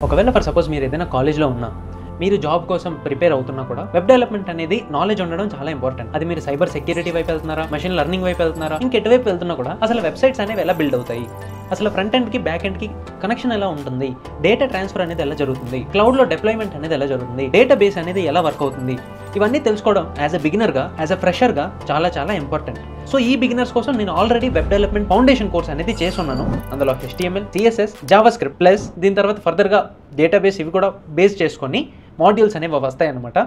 ఒకవేళ for suppose మీరు ఏదైనా కాలేజ్లో ఉన్నా, మీరు జాబ్ కోసం ప్రిపేర్ అవుతున్నా కూడా వెబ్ డెవలప్మెంట్ అనేది నాలెడ్జ్ ఉండడం చాలా ఇంపార్టెంట్. అది మీరు సైబర్ సెక్యూరిటీ వైపు వెళ్తున్నారా, మెషిన్ లెర్నింగ్ వైపు వెళ్తున్నారా, ఇంకెటువైపు వెళ్తున్నా కూడా అసలు వెబ్సైట్స్ అనేవి ఎలా బిల్డ్ అవుతాయి, అసలు ఫ్రంట్ ఎండ్కి బ్యాక్ ఎండ్కి కనెక్షన్ ఎలా ఉంటుంది, డేటా ట్రాన్స్ఫర్ అనేది ఎలా జరుగుతుంది, క్లౌడ్లో డిప్లాయ్మెంట్ అనేది ఎలా జరుగుతుంది, డేటా బేస్ అనేది ఎలా వర్క్ అవుతుంది, ఇవన్నీ తెలుసుకోవడం యాజ్ ఎ బిగినర్గా, యాజ్ ఎ ఫ్రెషర్గా చాలా చాలా ఇంపార్టెంట్. సో ఈ బిగినర్స్ కోసం నేను already web development foundation course అనేది చేస్తున్నాను. అందులో HTML, CSS, JavaScript ప్లస్ దీని తర్వాత ఫర్దర్గా డేటాబేస్ ఇవి కూడా బేస్ చేసుకొని మాడ్యూల్స్ అనేవి వస్తాయి అనమాట.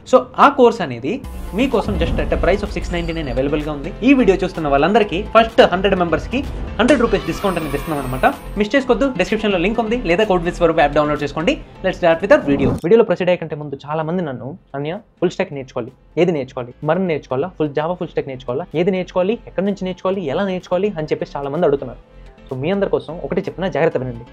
సో ఆ కోర్స్ అనేది మీకోసం జస్ట్ అట్ ప్రైస్ ఆఫ్ 699 అవైలబుల్గా ఉంది. ఈ వీడియో చూస్తున్న వాళ్ళందరికీ ఫస్ట్ 100 మెంబర్స్కి 100 రూపీస్ డిస్కౌంట్ అనేది ఇస్తున్నాం అనమాట. మిస్ చేసుకోవద్దు, డిస్క్రిప్షన్లో లింక్ ఉంది, లేదా code with Swaroop app download చేసుకోండి. Let's start with our video. వీడియోలో ప్రొసీడ్ అయ్యే కంటే ముందు చాలా మంది నన్ను అన్య ఫుల్ స్టాక్ నేర్చుకోవాలి, ఏది నేర్చుకోవాలి, మరన్ నేర్చుకోవాలా, జావా ఫుల్ స్టాక్ నేర్చుకోవాలా, ఏది నేర్చుకోవాలి, ఎక్కడి నుంచి నేర్చుకోవాలి, ఎలా నేర్చుకోవాలి అని చెప్పేసి చాలా మంది అడుగుతున్నారు. సో మీ అందరి కోసం ఒకటి చెప్పిన జాగ్రత్త వినండి.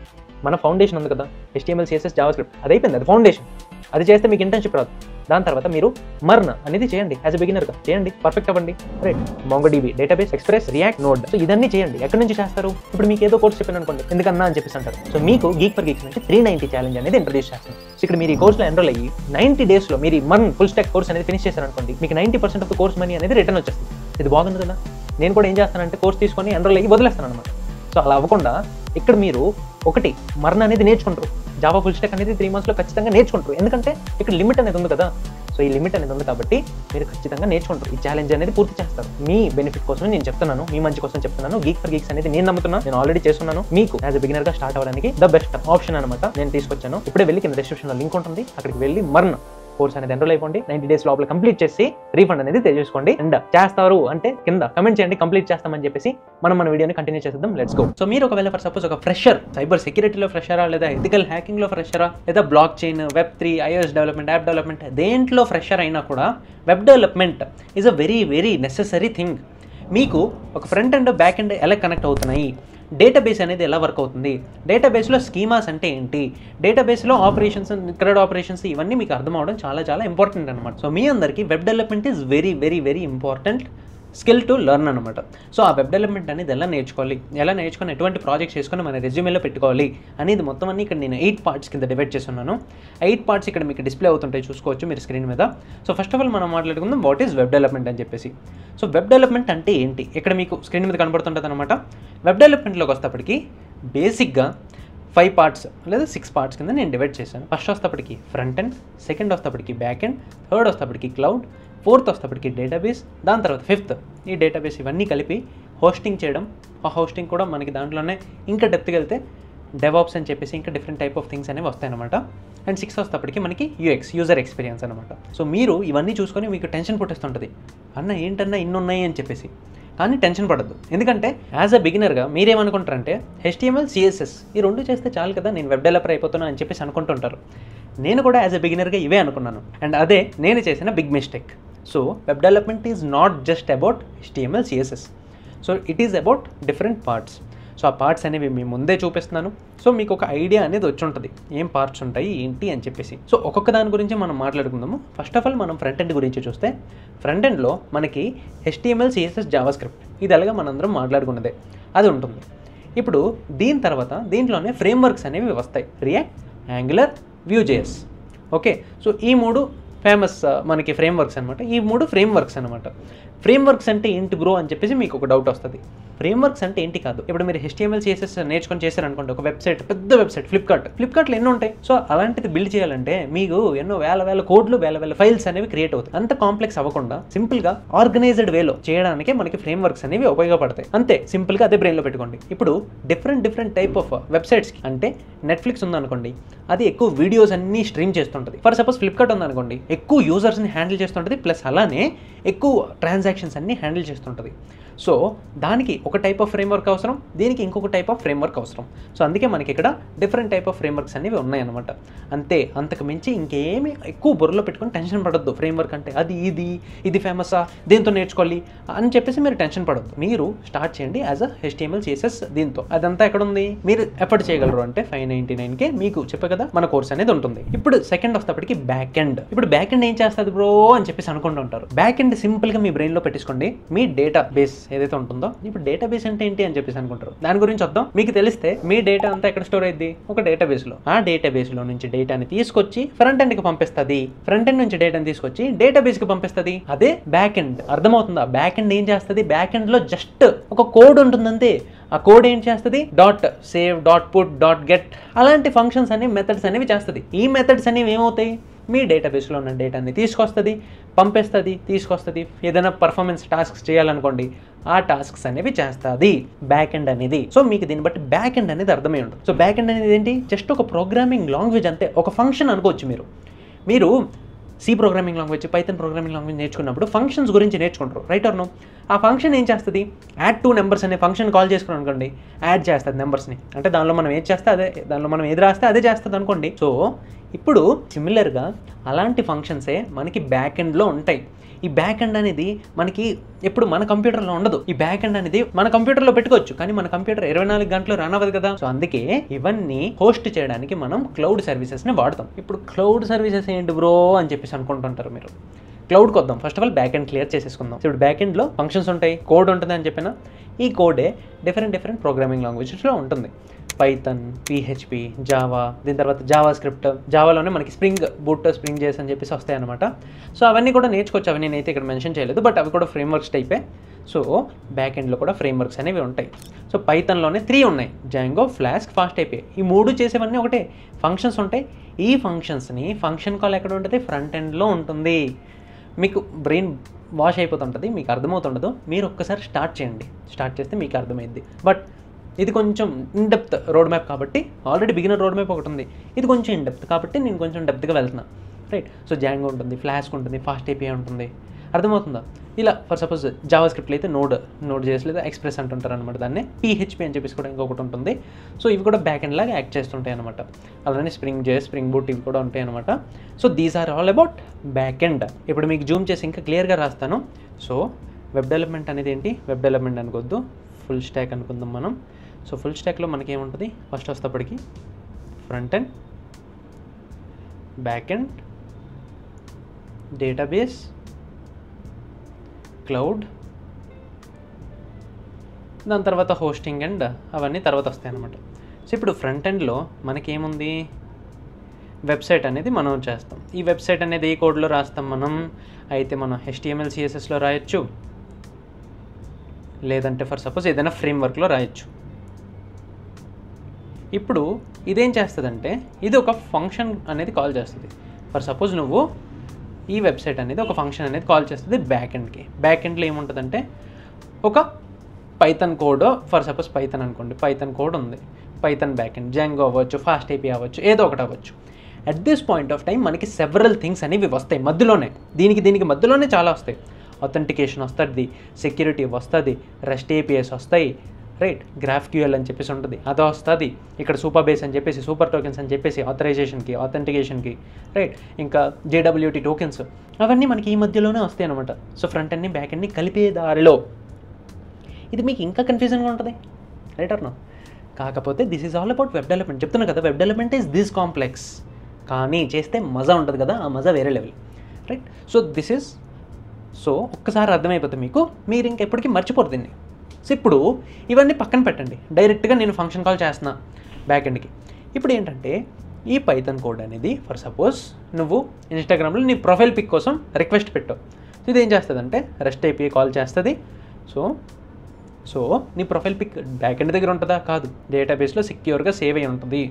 మన ఫౌండేషన్ ఉంది కదా, HTML, CSS, JavaScript, అది అయిపోయింది, అది ఫౌండేషన్. అది చేస్తే మీకు ఇంటర్న్షిప్ రాదు. దాని తర్వాత మీరు మర్న్ అనేది చేయండి, యాజ్ ఎ బిగినర్గా చేయండి, పర్ఫెక్ట్ అవ్వండి. Right, MongoDB, database, express, react, node, so ఇదన్నీ చేయండి. ఎక్కడి నుంచి చేస్తారు? ఇప్పుడు మీకు ఏదో కోర్స్ చెప్పాను అనుకోండి, ఎందుకన్నా అని చెప్పేసి అంటారు. సో మీకు గీక్ ఫర్ గీక్స్ నుంచి 390 ఛాలెంజ్ అనేది ఇంట్రడ్యూస్ చేస్తాను. సో ఇక్కడ మీరు ఈ కోర్సులో ఎన్రోల్ అయ్యి 90 డేస్లో మీరు మర్న్ ఫుల్ స్టాక్ కోర్స్ అనేది ఫినిష్ చేశారనుకోండి, మీకు 90% ఆఫ్ ద కోర్స్ మనీ అనేది రిటర్న్ వచ్చేస్తుంది. ఇది బాగుంది కదా. నేను కూడా ఏం చేస్తానంటే కోర్స్ తీసుకొని ఎన్రోల్ అయ్యి వదిలేస్తాను అనమాట. సో అలా అవ్వకుండా ఇక్కడ మీరు ఒకటి మర్న్ అనేది నేర్చుకుంటారు, జావా ఫుల్ స్టాక్ అనేది 3 monthsలో ఖచ్చితంగా నేర్చుకుంటారు. ఎందుకంటే ఇక్కడ లిమిట్ అనేది ఉంది కదా. సో ఈ లిమిట్ అనేది ఉంది కాబట్టి మీరు ఖచ్చితంగా నేర్చుకుంటారు, ఈ ఛాలెంజ్ అనేది పూర్తి చేస్తారు. మీ బెనిఫిట్ కోసం నేను చెప్తున్నాను, మీ మంచి కోసం చెప్తున్నాను. గీక్ ఫర్ గీక్స్ అనేది నేను నమ్ముతున్నా, నేను ఆల్రెడీ చేస్తున్నాను. మీకు యాజ్ ఎ బిగినర్గా స్టార్ట్ అవ్వడానికి ద బెస్ట్ ఆప్షన్ అనమాట నేను తీసుకొచ్చాను. ఇప్పుడే వెళ్ళి కింద డిస్క్రిప్షన్లో లింక్ ఉంటుంది, అక్కడికి వెళ్ళి మర్న్ కోర్స్ అనేది ఎన్రోల్ అయిపోండి. 90 days లోపల కంప్లీట్ చేసి రీఫండ్ అనేది తెలియజేసుకోండి. అండ్ చేస్తారు అంటే కింద కమెంట్ చేయండి, కంప్లీట్ చేస్తామని చెప్పేసి మన వీడియోని కంటిన్యూ చేద్దాం. Let's go. సో మీరు ఒకవేళ ఫర్ సపోజ్ ఒక ఫ్రెషర్, సైబర్ సెక్యూరిటీలో ఫ్రెషరా, లేదా ఎథికల్ హ్యాకింగ్లో ఫ్రెషరా, లేదా block chain, Web3, iOS development, app development, దేంట్లో ఫ్రెషర్ అయినా కూడా web development is a very very necessary thing. మీకు ఒక ఫ్రంట్ అండ్ బ్యాక్ అండ్ ఎలా కనెక్ట్ అవుతున్నాయి, డేటాబేస్ అనేది ఎలా వర్క్ అవుతుంది, డేటాబేస్లో స్కీమాస్ అంటే ఏంటి, డేటాబేస్లో ఆపరేషన్స్, క్రెడ్ ఆపరేషన్స్, ఇవన్నీ మీకు అర్థం అవడం చాలా చాలా ఇంపార్టెంట్ అనమాట. సో మీ అందరికీ web development is very very very important skill to learn అనమాట. సో ఆ వెబ్ డెవలప్మెంట్ అనేది ఎలా నేర్చుకోవాలి, ఎలా నేర్చుకొని ఎటువంటి ప్రాజెక్ట్స్ చేసుకొని మన రెజ్యూమేలో పెట్టుకోవాలి అనేది మొత్తం అన్ని ఇక్కడ నేను 8 parts కింద డివైడ్ చేస్తున్నాను. 8 parts ఇక్కడ మీకు డిస్ప్లే అవుతుంటాయి, చూసుకోవచ్చు మీరు స్క్రీన్ మీద. సో ఫస్ట్ ఆఫ్ ఆల్ మనం మాట్లాడుకుందాం వాట్ ఈజ్ వెబ్ డెవలప్మెంట్ అని చెప్పేసి. సో వెబ్ డెవలప్మెంట్ అంటే ఏంటి, ఇక్కడ మీకు స్క్రీన్ మీద కనబడుతుంటుంది అనమాట. వెబ్ డెవలప్మెంట్లోకి వస్తేప్పటికి బేసిక్గా 5 parts లేదా 6 parts కింద నేను డివైడ్ చేశాను. ఫస్ట్ వస్తేప్పటికి ఫ్రంట్ ఎండ్, సెకండ్ వస్తేప్పటికి బ్యాక్ ఎండ్, థర్డ్ వస్తేప్పటికి క్లౌడ్, ఫోర్త్ వస్తేప్పటికి డేటాబేస్, దాని తర్వాత ఫిఫ్త్ ఈ డేటాబేస్ ఇవన్నీ కలిపి హోస్టింగ్ చేయడం. ఆ హోస్టింగ్ కూడా మనకి దాంట్లోనే ఇంకా డెప్త్కి వెళ్తే డెవాప్స్ అని చెప్పేసి ఇంకా డిఫరెంట్ టైప్ ఆఫ్ థింగ్స్ అనేవి వస్తాయి అనమాట. అండ్ 6 వస్తేప్పటికి మనకి UX, యూజర్ ఎక్స్పీరియన్స్ అనమాట. సో మీరు ఇవన్నీ చూసుకొని మీకు టెన్షన్ పుట్టిస్తుంటుంది, అన్న ఏంటన్నా ఇన్ని ఉన్నాయి అని చెప్పేసి. కానీ టెన్షన్ పడద్దు, ఎందుకంటే యాజ్ అ బిగినర్గా మీరేమనుకుంటారంటే HTML, CSS ఈ రెండు చేస్తే చాలు కదా, నేను వెబ్ డెవలపర్ అయిపోతున్నా అని చెప్పేసి అనుకుంటుంటారు. నేను కూడా యాజ్ అ బిగినర్గా ఇవే అనుకున్నాను, అండ్ అదే నేను చేసిన big mistake. So web development is not just about HTML, CSS. So it is about different parts. So ఆ పార్ట్స్ అనేవి మీ ముందే చూపిస్తున్నాను. సో మీకు ఒక ఐడియా అనేది వచ్చి ఉంటుంది, ఏం పార్ట్స్ ఉంటాయి ఏంటి అని చెప్పేసి. సో ఒక్కొక్క దాని గురించి మనం మాట్లాడుకుందాము. ఫస్ట్ ఆఫ్ ఆల్ మనం ఫ్రంట్ ఎండ్ గురించి చూస్తే, ఫ్రంట్ ఎండ్లో మనకి HTML, CSS, JavaScript ఇది అలాగా మనందరం మాట్లాడుకున్నదే అది ఉంటుంది. ఇప్పుడు దీని తర్వాత దీంట్లోనే ఫ్రేమ్వర్క్స్ అనేవి వస్తాయి, react, angular, Vue.js. Okay, so ఈ 3 ఫేమస్ మనకి ఫ్రేమ్వర్క్స్ అనమాట. ఈ 3 ఫ్రేమ్వర్క్స్ అనమాట. ఫ్రేమ్వర్క్స్ అంటే ఏంటి బ్రో అని చెప్పేసి మీకు ఒక డౌట్ వస్తుంది. ఫ్రేమ్వర్క్స్ అంటే ఏంటి కాదు, ఇప్పుడు మీరు HTML, CSS నేర్చుకొని చేశారనుకోండి, ఒక వెబ్సైట్, పెద్ద వెబ్సైట్, ఫ్లిప్కార్ట్లో ఎన్నో ఉంటాయి. సో అలాంటిది బిల్డ్ చేయాలంటే మీకు ఎన్నో వేల కోడ్లు, వేల ఫైల్స్ అనేవి క్రియేట్ అవుతాయి. అంత కాంప్లెక్స్ అవ్వకుండా సింపుల్గా ఆర్గనైజ్డ్ వేలో చేయడానికి మనకి ఫ్రేమ్వర్క్స్ అనేవి ఉపయోగపడతాయి. అంతే సింపుల్గా అదే బ్రెయిన్లో పెట్టుకోండి. ఇప్పుడు డిఫరెంట్ టైప్ ఆఫ్ వెబ్సైట్స్కి, అంటే నెట్ఫ్లిక్స్ ఉందనుకోండి, అది ఎక్కువ వీడియోస్ అన్నీ స్ట్రీమ్ చేస్తుంటుంది. ఫర్ సపోజ్ ఫ్లిప్కార్ట్ ఉందనుకోండి, ఎక్కువ యూజర్స్ని హ్యాండిల్ చేస్తుంటుంది, ప్లస్ అలానే ఎక్కువ ట్రాన్సాక్షన్స్ అన్ని హ్యాండిల్ చేస్తుంటుంది. సో దానికి ఒక టైప్ ఆఫ్ ఫ్రేమ్వర్క్ అవసరం, దీనికి ఇంకొక టైప్ ఆఫ్ ఫ్రేమ్వర్క్ అవసరం. సో అందుకే మనకి ఇక్కడ డిఫరెంట్ టైప్ ఆఫ్ ఫ్రేమ్వర్క్స్ అనేవి ఉన్నాయన్నమాట. అంతే, అంతకు మించి ఇంకేమీ ఎక్కువ బుర్రలో పెట్టుకొని టెన్షన్ పడొద్దు. ఫ్రేమ్వర్క్ అంటే అది ఇది ఫేమసా, దేంతో నేర్చుకోవాలి అని చెప్పేసి మీరు టెన్షన్ పడొద్దు. మీరు స్టార్ట్ చేయండి యాజ్ అ HTML, CSS దీంతో. అదంతా ఎక్కడ ఉంది, మీరు ఎఫర్ట్ చేయగలరు అంటే 599కే మీకు చెప్పే కదా మన కోర్స్ అనేది ఉంటుంది. ఇప్పుడు సెకండ్ వస్తేప్పటికి బ్యాక్ ఎండ్. ఇప్పుడు బ్యాక్ ఎండ్ ఏం చేస్తుంది బ్రో అని చెప్పేసి అనుకుంటూ ఉంటారు. బ్యాక్ ఎండ్ సింపుల్గా మీ బ్రెయిన్లో పెట్టేసుకోండి, మీ డేటా బేస్ ఏదైతే ఉంటుందో, ఇప్పుడు డేటాబేస్ అంటే ఏంటి అని చెప్పేసి అనుకుంటారు. దాని గురించి వద్దాం. మీకు తెలిస్తే మీ డేటా అంతా ఎక్కడ స్టోర్ అయ్యింది? ఒక డేటాబేస్లో. ఆ డేటాబేస్లో నుంచి డేటాని తీసుకొచ్చి ఫ్రంట్ ఎండ్కి పంపిస్తుంది. ఫ్రంట్ ఎండ్ నుంచి డేటాని తీసుకొచ్చి డేటాబేస్కి పంపిస్తుంది. అదే బ్యాక్ ఎండ్. అర్థమవుతుందా? బ్యాక్ ఎండ్ ఏం చేస్తుంది? బ్యాక్ ఎండ్లో జస్ట్ ఒక కోడ్ ఉంటుంది అంతే. ఆ కోడ్ ఏం చేస్తుంది? Dot save, dot put, dot get అలాంటి ఫంక్షన్స్ అనేవి, మెథడ్స్ అనేవి చేస్తుంది. ఈ మెథడ్స్ అనేవి ఏమవుతాయి? మీ డేటాబేస్లో ఉన్న డేటాని తీసుకొస్తుంది, పంపిస్తుంది, తీసుకొస్తుంది. ఏదైనా పర్ఫార్మెన్స్ టాస్క్స్ చేయాలనుకోండి, ఆ టాస్క్స్ అనేవి చేస్తుంది బ్యాక్ ఎండ్ అనేది. సో మీకు దీన్ని బట్టి బ్యాక్ ఎండ్ అనేది అర్థమై ఉంటుంది. సో బ్యాక్ ఎండ్ అనేది ఏంటి? జస్ట్ ఒక ప్రోగ్రామింగ్ లాంగ్వేజ్ అంతే, ఒక ఫంక్షన్ అనుకోవచ్చు. మీరు C programming language, Python programming language నేర్చుకున్నప్పుడు ఫంక్షన్స్ గురించి నేర్చుకుంటారు, రైట్ ఆర్ నో? ఆ ఫంక్షన్ ఏం చేస్తుంది? యాడ్ 2 నెంబర్స్ అనే ఫంక్షన్ కాల్ చేసుకుని అనుకోండి, యాడ్ చేస్తుంది నెంబర్స్ని. అంటే దానిలో మనం ఏది చేస్తే అదే, దానిలో మనం ఏది రాస్తే అదే చేస్తుంది అనుకోండి. సో ఇప్పుడు సిమిలర్గా అలాంటి ఫంక్షన్సే మనకి బ్యాక్ ఎండ్లో ఉంటాయి. ఈ బ్యాక్ ఎండ్ అనేది మనకి ఎప్పుడు మన కంప్యూటర్లో ఉండదు. ఈ బ్యాక్ ఎండ్ అనేది మన కంప్యూటర్లో పెట్టుకోవచ్చు, కానీ మన కంప్యూటర్ 24 గంటలు రన్ అవ్వదు కదా. సో అందుకే ఇవన్నీ హోస్ట్ చేయడానికి మనం క్లౌడ్ సర్వీసెస్ని వాడతాం. ఇప్పుడు క్లౌడ్ సర్వీసెస్ ఏంటి బ్రో అని చెప్పేసి అనుకుంటుంటారు మీరు. క్లౌడ్కి వద్దాం. First of all back end clear చేసేసుకుందాం. ఇప్పుడు బ్యాక్ ఎండ్లో ఫంక్షన్స్ ఉంటాయి, కోడ్ ఉంటుంది అని చెప్పిన. ఈ కోడే డిఫరెంట్ ప్రోగ్రామింగ్ లాంగ్వేజెస్లో ఉంటుంది. పైథాన్, PHP, జావా, దీని తర్వాత జావా స్క్రిప్ట్, జావాలోనే మనకి స్ప్రింగ్ బూట్, స్ప్రింగ్ జేఎస్ అని చెప్పేసి వస్తాయి అనమాట. సో అవన్నీ కూడా నేర్చుకోవచ్చు. అవి నేనైతే ఇక్కడ మెన్షన్ చేయలేదు, బట్ అవి కూడా ఫ్రేమ్వర్క్స్ టైపే. సో బ్యాక్ ఎండ్లో కూడా ఫ్రేమ్వర్క్స్ అనేవి ఉంటాయి. సో పైథాన్లోనే 3 ఉన్నాయి: జాంగో, ఫ్లాస్క్, ఫాస్ట్ API. ఈ 3 చేసేవన్నీ ఒకటే, ఫంక్షన్స్ ఉంటాయి. ఈ ఫంక్షన్స్ని ఫంక్షన్ కాల్ ఎక్కడ ఉంటుంది? ఫ్రంట్ ఎండ్లో ఉంటుంది. మీకు బ్రెయిన్ వాష్ అయిపోతుంటుంది, మీకు అర్థమవుతుండదు. మీరు ఒక్కసారి స్టార్ట్ చేయండి, స్టార్ట్ చేస్తే మీకు అర్థమైంది. బట్ ఇది కొంచెం ఇన్డెప్త్ రోడ్ మ్యాప్ కాబట్టి, ఆల్రెడీ బిగినర్ రోడ్ మ్యాప్ ఒకటి ఉంది, ఇది కొంచెం ఇన్డెప్త్ కాబట్టి నేను కొంచెం డెప్త్గా వెళ్తున్నా, రైట్? సో జాంగో ఉంటుంది, ఫ్లాస్క్ ఉంటుంది, ఫాస్ట్ API ఉంటుంది. అర్థమవుతుందా? ఇలా ఫర్ సపోజ్ జావా స్క్రిప్ట్లో అయితే నోడ్ చేసి లేదా ఎక్స్ప్రెస్ అంటుంటారు అనమాట. దాన్ని PHP అని చెప్పేసి కూడా ఇంకొకటి ఉంటుంది. సో ఇవి కూడా బ్యాక్ ఎండ్ లాగా యాక్ట్ చేస్తుంటాయి అనమాట. అలానే స్ప్రింగ్ జేఎస్, స్ప్రింగ్ బూట్ ఇవి కూడా ఉంటాయి అనమాట. So these are all about back end. ఇప్పుడు మీకు జూమ్ చేసి ఇంకా క్లియర్గా రాస్తాను. సో వెబ్ డెవలప్మెంట్ అనేది ఏంటి? వెబ్ డెవలప్మెంట్ అనుకోవద్దు, ఫుల్ స్టాక్ అనుకుందాం మనం. సో ఫుల్ స్టాక్లో మనకి ఏముంటుంది? ఫస్ట్ వస్తేప్పటికి front end, back end, database, cloud, దాని తర్వాత హోస్టింగ్ అండ్ అవన్నీ తర్వాత వస్తాయి అన్నమాట. సో ఇప్పుడు ఫ్రంట్ ఎండ్లో మనకి ఏముంది? వెబ్సైట్ అనేది మనం చేస్తాం. ఈ వెబ్సైట్ అనేది ఏ కోడ్లో రాస్తాం మనం? అయితే మనం HTML, CSSలో రాయొచ్చు, లేదంటే ఫర్ సపోజ్ ఏదైనా ఫ్రేమ్వర్క్లో రాయొచ్చు. ఇప్పుడు ఇదేం చేస్తుందంటే, ఇది ఒక ఫంక్షన్ అనేది కాల్ చేస్తుంది. ఫర్ సపోజ్ నువ్వు ఈ వెబ్సైట్ అనేది ఒక ఫంక్షన్ అనేది కాల్ చేస్తుంది బ్యాక్ ఎండ్కి. బ్యాక్ ఎండ్లో ఏముంటుందంటే ఒక Python code, for suppose Python అనుకోండి, పైథాన్ కోడ్ ఉంది, పైథాన్ బ్యాక్ ఎండ్, జాంగో అవ్వచ్చు, ఫాస్ట్ API అవ్వచ్చు, ఏదో ఒకటి అవ్వచ్చు. At this point of time మనకి సెవరల్ థింగ్స్ అనేవి వస్తాయి మధ్యలోనే. దీనికి మధ్యలోనే చాలా వస్తాయి. అథెంటికేషన్ వస్తుంది, సెక్యూరిటీ వస్తుంది, REST APIs వస్తాయి, రైట్? GraphQL అని చెప్పేసి ఉంటుంది, అది వస్తుంది. ఇక్కడ సూపర్ బేస్ అని చెప్పేసి, సూపర్ టోకెన్స్ అని చెప్పేసి ఆథరైజేషన్కి, ఆథెంటికేషన్కి, రైట్? ఇంకా JWT టోకెన్స్, అవన్నీ మనకి ఈ మధ్యలోనే వస్తాయి అనమాట. సో ఫ్రంట్ ఎండ్ని బ్యాక్ ఎండ్ని కలిపే దారిలో ఇది మీకు ఇంకా కన్ఫ్యూజన్గా ఉంటుంది, రైట్ ఆర్ నో? కాకపోతే this is all about web development. చెప్తున్నా కదా, web development is this complex, కానీ చేస్తే మజా ఉంటుంది కదా, ఆ మజా వేరే లెవెల్, రైట్? సో ఒక్కసారి అర్థమైపోతుంది మీకు, మీరు ఇంకెప్పటికీ మర్చిపోరు దీన్ని. సో ఇప్పుడు ఇవన్నీ పక్కన పెట్టండి, డైరెక్ట్గా నేను ఫంక్షన్ కాల్ చేస్తున్నా బ్యాక్ ఎండ్కి. ఇప్పుడు ఏంటంటే ఈ పైథాన్ కోడ్ అనేది ఫర్ సపోజ్ నువ్వు ఇన్స్టాగ్రామ్లో నీ ప్రొఫైల్ పిక్ కోసం రిక్వెస్ట్ పెట్టావు. ఇది ఏం చేస్తుందంటే REST API కాల్ చేస్తుంది. సో నీ ప్రొఫైల్ పిక్ బ్యాక్ ఎండ్ దగ్గర ఉంటుందా? కాదు, డేటాబేస్లో సెక్యూర్గా సేవ్ అయి ఉంటుంది,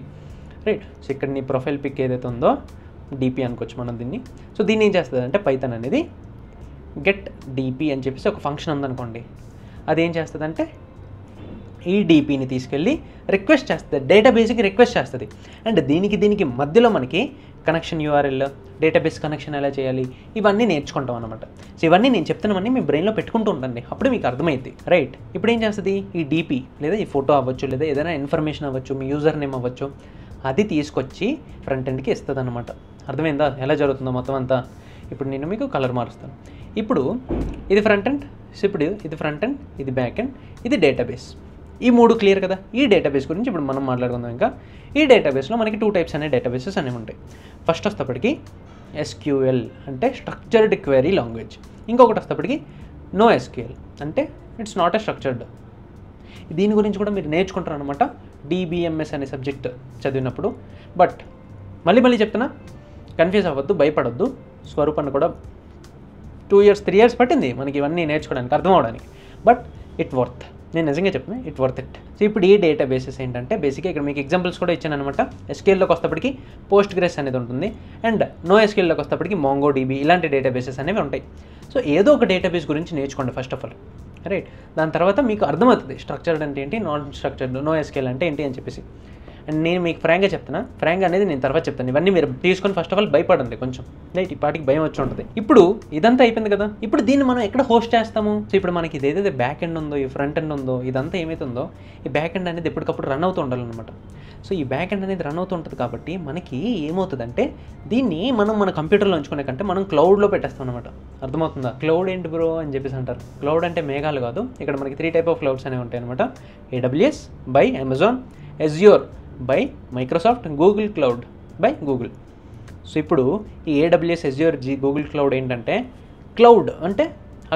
రైట్? సో ఇక్కడ నీ ప్రొఫైల్ పిక్ ఏదైతే ఉందో DP అనుకోవచ్చు మనం దీన్ని. సో దీన్ని ఏం చేస్తుంది అంటే పైథాన్ అనేది గెట్ DP అని చెప్పేసి ఒక ఫంక్షన్ ఉందనుకోండి, అదేం చేస్తుందంటే ఈ DPని తీసుకెళ్ళి రిక్వెస్ట్ చేస్తుంది, డేటాబేస్కి రిక్వెస్ట్ చేస్తుంది. అండ్ దీనికి మధ్యలో మనకి కనెక్షన్ URL, డేటాబేస్ కనెక్షన్ ఎలా చేయాలి, ఇవన్నీ నేర్చుకుంటాం అనమాట. సో ఇవన్నీ నేను చెప్తున్నవన్నీ మీ బ్రెయిన్లో పెట్టుకుంటూ ఉండండి, అప్పుడు మీకు అర్థమైంది, రైట్? ఇప్పుడు ఏం చేస్తుంది? ఈ DP లేదా ఈ ఫోటో అవ్వచ్చు, లేదా ఏదైనా ఇన్ఫర్మేషన్ అవ్వచ్చు, మీ యూజర్ నేమ్ అవ్వచ్చు, అది తీసుకొచ్చి ఫ్రంట్ ఎండ్కి ఇస్తుంది అనమాట. అర్థమైందా ఎలా జరుగుతుందో మొత్తం అంతా? ఇప్పుడు నేను మీకు కలర్ మారుస్తాను. ఇప్పుడు ఇది ఫ్రంట్ ఎండ్, సో ఇప్పుడు ఇది ఫ్రంట్ ఎండ్, ఇది బ్యాక్ ఎండ్, ఇది డేటాబేస్. ఈ 3 క్లియర్ కదా? ఈ డేటాబేస్ గురించి ఇప్పుడు మనం మాట్లాడుకుందాం. ఇంకా ఈ డేటాబేస్లో మనకి 2 టైప్స్ అనే డేటాబేసెస్ అనేవి ఉంటాయి. ఫస్ట్ వస్తేప్పటికి SQL అంటే స్ట్రక్చర్డ్ క్వెరీ లాంగ్వేజ్, ఇంకొకటి వస్తేప్పటికి NoSQL అంటే ఇట్స్ నాట్ ఎ స్ట్రక్చర్డ్. దీని గురించి కూడా మీరు నేర్చుకుంటారు అనమాట DBMS అనే సబ్జెక్ట్ చదివినప్పుడు. బట్ మళ్ళీ చెప్తున్నా, కన్ఫ్యూజ్ అవ్వద్దు, భయపడొద్దు. స్వరూపాన్ని కూడా 2 years 3 years పట్టింది మనకి ఇవన్నీ నేర్చుకోవడానికి, అర్థం అవడానికి. బట్ ఇట్ వర్త్, నేను నిజంగా చెప్తున్నా, ఇట్ వర్త్ ఇట్. సో ఇప్పుడు ఈ డేటా బేసెస్ ఏంటంటే బేసిక్గా ఇక్కడ మీకు ఎగ్జాంపుల్స్ కూడా ఇచ్చాను అనమాట. SQLలోకి వస్తేప్పటికి Postgres అనేది ఉంటుంది, అండ్ NoSQLలోకి వస్తేప్పటికి MongoDB, ఇలాంటి డేటా బేసెస్ అనేవి ఉంటాయి. సో ఏదో ఒక డేటాబేస్ గురించి నేర్చుకోండి ఫస్ట్ ఆఫ్ ఆల్, రైట్? దాని తర్వాత మీకు అర్థమవుతుంది స్ట్రక్చర్డ్ అంటే ఏంటి, నాన్ స్ట్రక్చర్డ్, NoSQL అంటే ఏంటి అని చెప్పేసి. అండ్ నేను మీకు ఫ్రాంక్గా చెప్తున్నా, ఫ్రాంక్ అనేది నేను తర్వాత చెప్తాను. ఇవన్నీ మీరు తీసుకొని ఫస్ట్ ఆఫ్ ఆల్ భయపడండి కొంచెం, రైట్? ఈ పాటికి భయం వచ్చి ఉంటుంది. ఇప్పుడు ఇదంతా అయిపోయింది కదా, ఇప్పుడు దీన్ని మనం ఎక్కడ హోస్ట్ చేస్తాము? సో ఇప్పుడు మనకి ఇది ఏదైతే బ్యాక్ ఎండ్ ఉందో, ఈ ఫ్రంట్ ఎండ్ ఉందో, ఇదంతా ఏమైతుందో, ఈ బ్యాక్ ఎండ్ అనేది ఎప్పటికప్పుడు రన్ అవుతూ ఉండాలన్నమాట. సో ఈ బ్యాక్ ఎండ్ అనేది రన్ అవుతూ ఉంటుంది కాబట్టి మనకి ఏమవుతుందంటే దీన్ని మనం మన కంప్యూటర్లో ఉంచుకునే కంటే మనం క్లౌడ్లో పెట్టేస్తాం అనమాట. అర్థమవుతుందా? క్లౌడ్ ఏంటి బ్రో అని చెప్పేసి అంటారు. క్లౌడ్ అంటే మేఘాలు కాదు, ఇక్కడ మనకి 3 types ఆఫ్ క్లౌడ్స్ అనేవి ఉంటాయి అనమాట. AWS by Amazon, Azure by Microsoft, Google cloud by Google. So ఇప్పుడు ఈ AWS, Azure, గూగుల్ క్లౌడ్ ఏంటంటే, క్లౌడ్ అంటే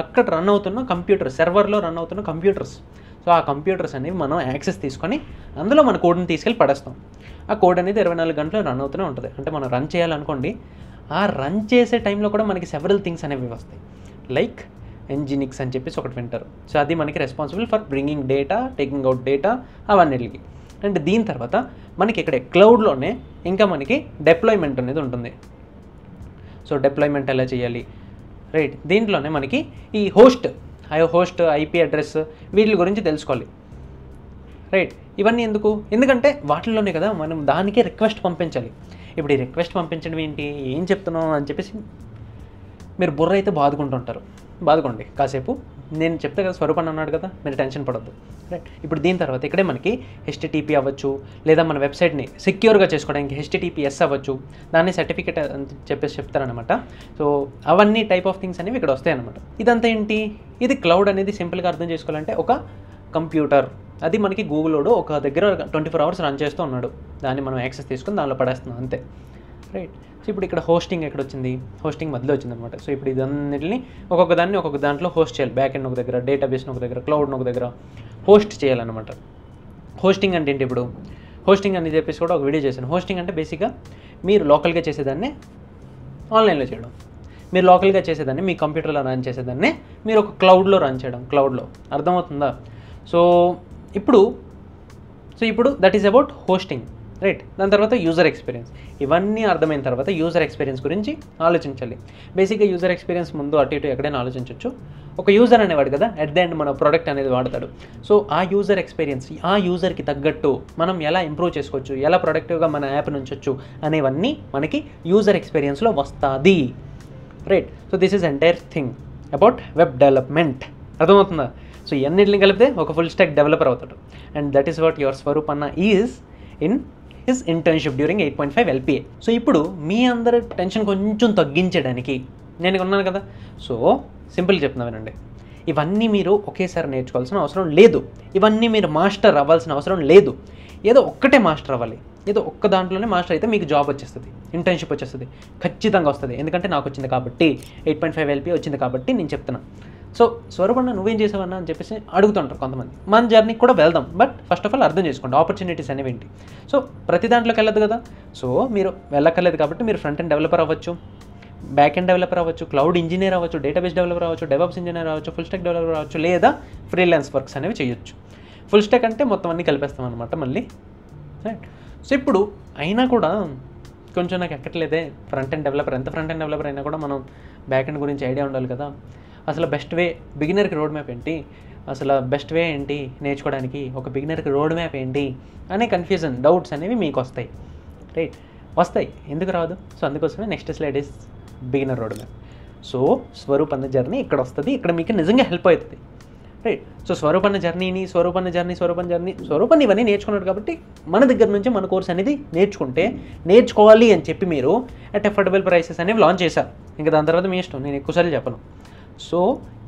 అక్కడ రన్ అవుతున్న కంప్యూటర్, సర్వర్లో రన్ అవుతున్న కంప్యూటర్స్. సో ఆ కంప్యూటర్స్ అనేవి మనం యాక్సెస్ తీసుకొని అందులో మన కోడ్ని తీసుకెళ్ళి పడేస్తాం. ఆ కోడ్ అనేది 24 గంటలు రన్ అవుతూనే ఉంటుంది. అంటే మనం రన్ చేయాలనుకోండి, ఆ రన్ చేసే టైంలో కూడా మనకి సెవరల్ థింగ్స్ అనేవి వస్తాయి. లైక్ Nginx అని చెప్పేసి ఒకటి వింటారు. సో అది మనకి responsible for bringing data, taking out data, అవన్నిటికి. అండ్ దీని తర్వాత మనకి ఇక్కడే క్లౌడ్లోనే ఇంకా మనకి డిప్లాయ్మెంట్ అనేది ఉంటుంది. సో డిప్లాయ్మెంట్ ఎలా చేయాలి, రైట్? దీంట్లోనే మనకి ఈ హోస్ట్ IP అడ్రస్ వీటి గురించి తెలుసుకోవాలి, రైట్? ఇవన్నీ ఎందుకంటే వాటిల్లోనే కదా మనం దానికే రిక్వెస్ట్ పంపించాలి. ఇప్పుడు ఈ రిక్వెస్ట్ పంపించడం ఏంటి, ఏం చెప్తున్నాం అని చెప్పేసి మీరు బుర్ర అయితే బాదుకోండి కాసేపు. నేను చెప్తే కదా, స్వరూపన్ అన్నాడు కదా, మీరు టెన్షన్ పడొద్దు, రైట్? ఇప్పుడు దీని తర్వాత ఇక్కడే మనకి HTTP అవ్వచ్చు, లేదా మన వెబ్సైట్ని సెక్యూర్గా చేసుకోవడానికి HTTPS అవ్వచ్చు, దాన్ని సర్టిఫికేట్ అని చెప్పేసి చెప్తారనమాట. సో అవన్నీ టైప్ ఆఫ్ థింగ్స్ అనేవి ఇక్కడ వస్తాయి అనమాట. ఇదంతా ఏంటి, ఇది క్లౌడ్ అనేది సింపుల్గా అర్థం చేసుకోవాలంటే ఒక కంప్యూటర్, అది మనకి గూగులోడు ఒక దగ్గర 24 hours రన్ చేస్తూ ఉన్నాడు. దాన్ని మనం యాక్సెస్ తీసుకుని దానిలో పడేస్తున్నాం అంతే, రైట్? సో ఇప్పుడు ఇక్కడ హోస్టింగ్ ఎక్కడ వచ్చింది, హోస్టింగ్ మధ్యలో వచ్చింది అనమాట. సో ఇప్పుడు ఇదన్నిటిని ఒక్కొక్క దాంట్లో హోస్ట్ చేయాలి. బ్యాక్ ఎండ్ ఒక దగ్గర, డేటాబేస్ని ఒక దగ్గర, క్లౌడ్ని ఒక దగ్గర హోస్ట్ చేయాలన్నమాట. హోస్టింగ్ అంటే ఏంటి, ఇప్పుడు హోస్టింగ్ అని చెప్పేసి కూడా ఒక వీడియో చేశాను. హోస్టింగ్ అంటే బేసిక్గా మీరు లోకల్గా చేసేదాన్ని ఆన్లైన్లో చేయడం, మీరు లోకల్గా చేసేదాన్ని మీ కంప్యూటర్లో రన్ చేసేదాన్ని మీరు ఒక క్లౌడ్లో రన్ చేయడం, క్లౌడ్లో. అర్థమవుతుందా? సో ఇప్పుడు that is about hosting, right? దాని తర్వాత యూజర్ ఎక్స్పీరియన్స్. ఇవన్నీ అర్థమైన తర్వాత యూజర్ ఎక్స్పీరియన్స్ గురించి ఆలోచించాలి. బేసిక్గా యూజర్ ఎక్స్పీరియన్స్ ముందు అటు ఇటు ఎక్కడైనా ఆలోచించవచ్చు. ఒక యూజర్ అనేవాడు కదా, అట్ ద ఎండ్ మన ప్రోడక్ట్ అనేది వాడతాడు. సో ఆ యూజర్ ఎక్స్పీరియన్స్, ఆ యూజర్కి తగ్గట్టు మనం ఎలా ఇంప్రూవ్ చేసుకోవచ్చు, ఎలా ప్రొడక్టివ్గా మన యాప్ ఉంచవచ్చు అనేవన్నీ మనకి యూజర్ ఎక్స్పీరియన్స్లో వస్తుంది, right? So this is entire thing about web development. అర్థమవుతుందా? సో ఇవన్నిటిని కలిపితే ఒక ఫుల్ స్టాక్ డెవలపర్ అవుతాడు. And that is what your స్వరూపన్న is in his internship during 8.5 LPA. So ఇప్పుడు మీ అందరి టెన్షన్ కొంచెం తగ్గించడానికి నేను ఉన్నాను కదా. సో సింపుల్ చెప్తున్నా వినండి, ఇవన్నీ మీరు ఒకేసారి నేర్చుకోవాల్సిన అవసరం లేదు, ఇవన్నీ మీరు మాస్టర్ అవ్వాల్సిన అవసరం లేదు. ఏదో ఒక్కటే మాస్టర్ అవ్వాలి, ఏదో ఒక్క దాంట్లోనే మాస్టర్ అయితే మీకు జాబ్ వచ్చేస్తుంది, ఇంటర్న్షిప్ వచ్చేస్తుంది, ఖచ్చితంగా వస్తుంది. ఎందుకంటే నాకు వచ్చింది కాబట్టి, 8.5 LPA వచ్చింది కాబట్టి నేను చెప్తున్నా. సో స్వరూపన్న నువ్వేం చేసావన్నా అని చెప్పేసి అడుగుతుంటారు కొంతమంది. మన జర్నీకి కూడా వెళ్దాం, బట్ ఫస్ట్ ఆఫ్ ఆల్ అర్థం చేసుకోండి ఆపర్చునిటీస్ అనేవి ఏంటి. సో ప్రతి దాంట్లోకి వెళ్ళదు కదా. సో మీరు వెళ్ళక్కర్లేదు కాబట్టి మీరు ఫ్రంట్ ఎండ్ డెవలపర్ అవ్వచ్చు, బ్యాక్ ఎండ్ డెవలపర్ అవ్వచ్చు, క్లౌడ్ ఇంజనీర్ అవ్వచ్చు, డేటాబేస్ డెవలపర్ అవ్వచ్చు, డెవాప్స్ ఇంజనీర్ అవ్వచ్చు, ఫుల్ స్టాక్ డెవలపర్ అవ్వచ్చు, లేదా ఫ్రీలాన్స్ వర్క్స్ అనేవి చేయొచ్చు. ఫుల్ స్టాక్ అంటే మొత్తం అన్నీ కలిపేస్తాం అనమాట మళ్ళీ, రైట్? సో ఇప్పుడు అయినా కూడా కొంచెం నాకు ఎక్కట్లేదే, ఫ్రంట్ ఎండ్ డెవలపర్, ఎంత ఫ్రంట్ ఎండ్ డెవలపర్ అయినా కూడా మనం బ్యాక్ ఎండ్ గురించి ఐడియా ఉండాలి కదా. అసలు బెస్ట్ వే, బిగినర్కి రోడ్ మ్యాప్ ఏంటి, అసలు బెస్ట్ వే ఏంటి నేర్చుకోవడానికి, ఒక బిగినర్కి రోడ్ మ్యాప్ ఏంటి అనే కన్ఫ్యూజన్, డౌట్స్ అనేవి మీకు వస్తాయి, రైట్? వస్తాయి, ఎందుకు రాదు? సో అందుకోసమే next slide is beginner road map. So స్వరూపన్న జర్నీ ఇక్కడ వస్తుంది, ఇక్కడ మీకు నిజంగా హెల్ప్ అవుతుంది, రైట్? సో స్వరూపన్న స్వరూపన్న ఇవన్నీ నేర్చుకున్నాడు కాబట్టి మన దగ్గర నుంచి మన కోర్స్ అనేది నేర్చుకోవాలి అని చెప్పి మీరు అట్ అఫోర్డబుల్ ప్రైసెస్ అనేవి లాంచ్ చేశారు. ఇంకా దాని తర్వాత మీ ఇష్టం, నేను ఎక్కువసార్లు చెప్పను. సో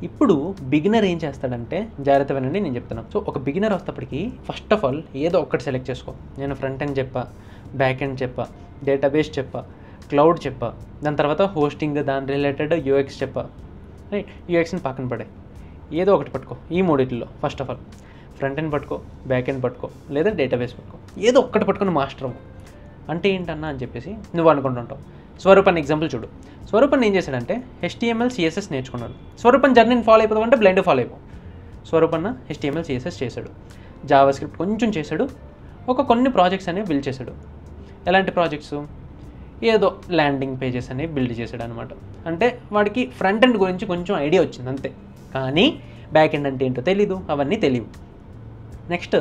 ఇప్పుడు బిగినర్ ఏం చేస్తాడంటే, జాగ్రత్త వినండి నేను చెప్తున్నాను. సో ఒక బిగినర్ వస్తేప్పటికి ఫస్ట్ ఆఫ్ ఆల్ ఏదో ఒక్కటి సెలెక్ట్ చేసుకో. నేను ఫ్రంట్ ఎండ్ చెప్పా, బ్యాక్ ఎండ్ చెప్పా, డేటాబేస్ చెప్పా, క్లౌడ్ చెప్పా, దాని తర్వాత హోస్టింగ్, దాని రిలేటెడ్ UX చెప్పా, రైట్? UXని పక్కన పడే, ఏదో ఒకటి పట్టుకో, ఈ మూడిట్లో first of all front end పట్టుకో, బ్యాక్ ఎండ్ పట్టుకో, లేదా డేటాబేస్ పట్టుకో, ఏదో ఒక్కటి పట్టుకొని మాస్టర్ అవ్వు. అంటే ఏంటన్నా అని చెప్పేసి నువ్వు అనుకుంటుంటావు. స్వరూపన్ ఎగ్జాంపుల్ చూడు. స్వరూపన్ ఏం చేశాడంటే HTML CSS నేర్చుకున్నాడు. స్వరూపన్ జర్నీని ఫాలో అయిపోతావు అంటే బ్లైండ్ ఫాలో అయిపో. స్వరూపన్న HTML CSS చేశాడు, జావా స్క్రిప్ట్ కొంచెం చేశాడు, కొన్ని ప్రాజెక్ట్స్ అనేవి బిల్డ్ చేశాడు. ఎలాంటి ప్రాజెక్ట్స్? ఏదో ల్యాండింగ్ పేజెస్ అనేవి బిల్డ్ చేశాడు అనమాట. అంటే వాడికి ఫ్రంట్ ఎండ్ గురించి కొంచెం ఐడియా వచ్చింది అంతే, కానీ బ్యాక్ ఎండ్ అంటే ఏంటో తెలీదు, అవన్నీ తెలియవు. నెక్స్ట్